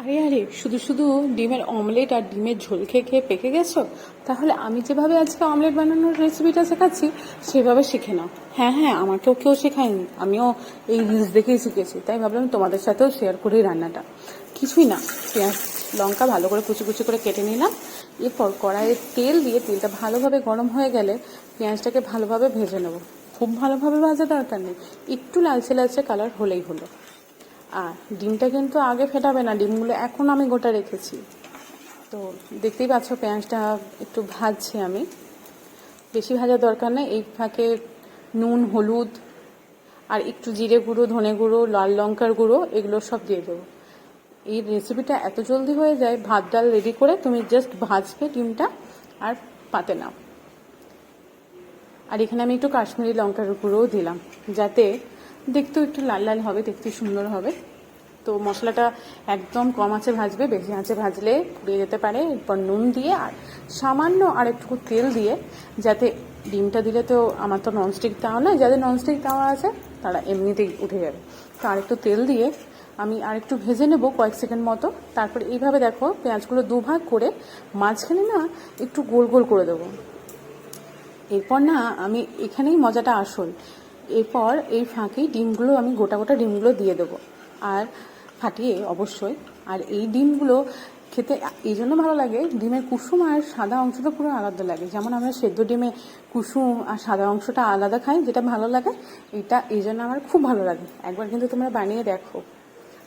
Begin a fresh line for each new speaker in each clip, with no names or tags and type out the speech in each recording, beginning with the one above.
আরে আরে, শুধু শুধু ডিমের অমলেট আর ডিমের ঝোল খেয়ে খেয়ে পেকে গেছো? তাহলে আমি যেভাবে আজকে অমলেট বানানোর রেসিপিটা শেখাচ্ছি সেভাবে শিখে নাও। হ্যাঁ হ্যাঁ, আমাকেও কেউ শেখায়নি, আমিও এই রিলস দেখেই শিখেছি, তাই ভাবলাম তোমাদের সাথেও শেয়ার করি রান্নাটা। কিছুই না, পেঁয়াজ লঙ্কা ভালো করে কুচি কুচি করে কেটে নিলাম। এরপর কড়াইয়ে তেল দিয়ে তেলটা ভালোভাবে গরম হয়ে গেলে পেঁয়াজটাকে ভালোভাবে ভেজে নেব। খুব ভালোভাবে ভাজা দরকার নেই, একটু লালচে লালচে কালার হলেই হলো। আর ডিমটা কিন্তু আগে ফেটাবে না, ডিমগুলো এখন আমি গোটা রেখেছি। তো দেখতেই পাচ্ছ পেঁয়াজটা একটু ভাজছি আমি, বেশি ভাজার দরকার নেই। এই ফাঁকে নুন, হলুদ আর একটু জিরে গুঁড়ো, ধনে গুঁড়ো, লাল লঙ্কার গুঁড়ো এগুলো সব দিয়ে দেবো। এই রেসিপিটা এত জলদি হয়ে যায়, ভাত ডাল রেডি করে তুমি জাস্ট ভাজবে ডিমটা আর পাতে নাও। আর এখানে আমি একটু কাশ্মীরি লঙ্কার গুঁড়োও দিলাম, যাতে দেখতেও একটু লাল লাল হবে, দেখতে সুন্দর হবে। তো মশলাটা একদম কম আঁচে ভাজবে, বেশি আঁচে ভাজলে পুড়িয়ে যেতে পারে। এরপর নুন দিয়ে আর সামান্য আর একটু তেল দিয়ে, যাতে ডিমটা দিলে তো আমার তো ননস্টিক তাওয়া নয়, যাদের ননস্টিক তাওয়া আছে তারা এমনিতেই উঠে যাবে। তো আরেকটু তেল দিয়ে আমি আরেকটু ভেজে নেব কয়েক সেকেন্ড মতো। তারপর এইভাবে দেখো পেঁয়াজগুলো দুভাগ করে মাঝখানে না একটু গোল গোল করে দেবো। এরপর না আমি এখানেই মজাটা আসল, এরপর এই ফাঁকেই ডিমগুলো আমি গোটা গোটা ডিমগুলো দিয়ে দেবো, আর ফাটিয়ে অবশ্যই। আর এই ডিমগুলো খেতে এই জন্য ভালো লাগে, ডিমের কুসুম আর সাদা অংশটা পুরো আলাদা লাগে। যেমন আমরা সেদ্ধ ডিমে কুসুম আর সাদা অংশটা আলাদা খাই, যেটা ভালো লাগে, এটা এই জন্য আমার খুব ভালো লাগে। একবার কিন্তু তোমরা বানিয়ে দেখো।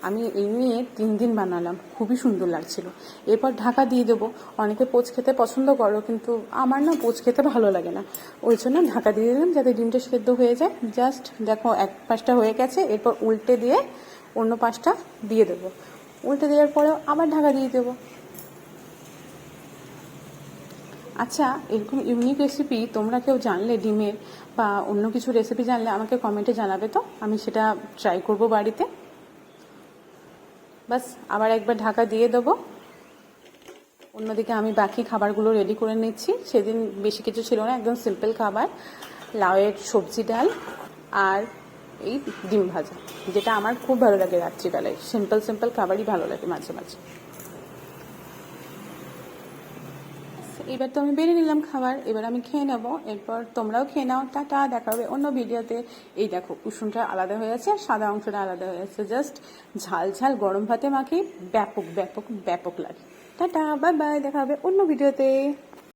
আমি এই নিয়ে 3 দিন বানালাম, খুবই সুন্দর লাগছিল। এরপর ঢাকা দিয়ে দেবো। অনেকে পোচ খেতে পছন্দ করো, কিন্তু আমার না পোচ খেতে ভালো লাগে না, ওই জন্য ঢাকা দিয়ে দিলাম যাতে ডিমটা সেদ্ধ হয়ে যায়। জাস্ট দেখো এক পাশটা হয়ে গেছে, এরপর উল্টে দিয়ে অন্য পাশটা দিয়ে দেবো। উল্টে দেওয়ার পরেও আবার ঢাকা দিয়ে দেবো। আচ্ছা, এরকম ইউনিক রেসিপি তোমরা কেউ জানলে ডিমের বা অন্য কিছু রেসিপি জানলে আমাকে কমেন্টে জানাবে, তো আমি সেটা ট্রাই করব বাড়িতে। বাস আবার একবার ঢাকা দিয়ে দেবো। অন্যদিকে আমি বাকি খাবারগুলো রেডি করে নিচ্ছি। সেদিন বেশি কিছু ছিল না, একদম সিম্পল খাবার, লাউয়ের সবজি ডাল আর এই ডিম ভাজা, যেটা আমার খুব ভালো লাগে রাত্রিবেলায়। সিম্পল সিম্পল খাবারই ভালো লাগে মাঝে মাঝে। এবার তো আমি বেড়ে নিলাম খাবার, এবার আমি খেয়ে নেবো। এরপর তোমরাও খেয়ে নাও। টাটা, দেখা হবে অন্য ভিডিওতে। এই দেখো কুসুমটা আলাদা হয়ে আছে আর সাদা অংশটা আলাদা হয়ে আছে, জাস্ট ঝাল ঝাল গরম ভাতে মাখি ব্যাপক ব্যাপক ব্যাপক লাগে। টাটা, বাই বাই, দেখা হবে অন্য ভিডিওতে।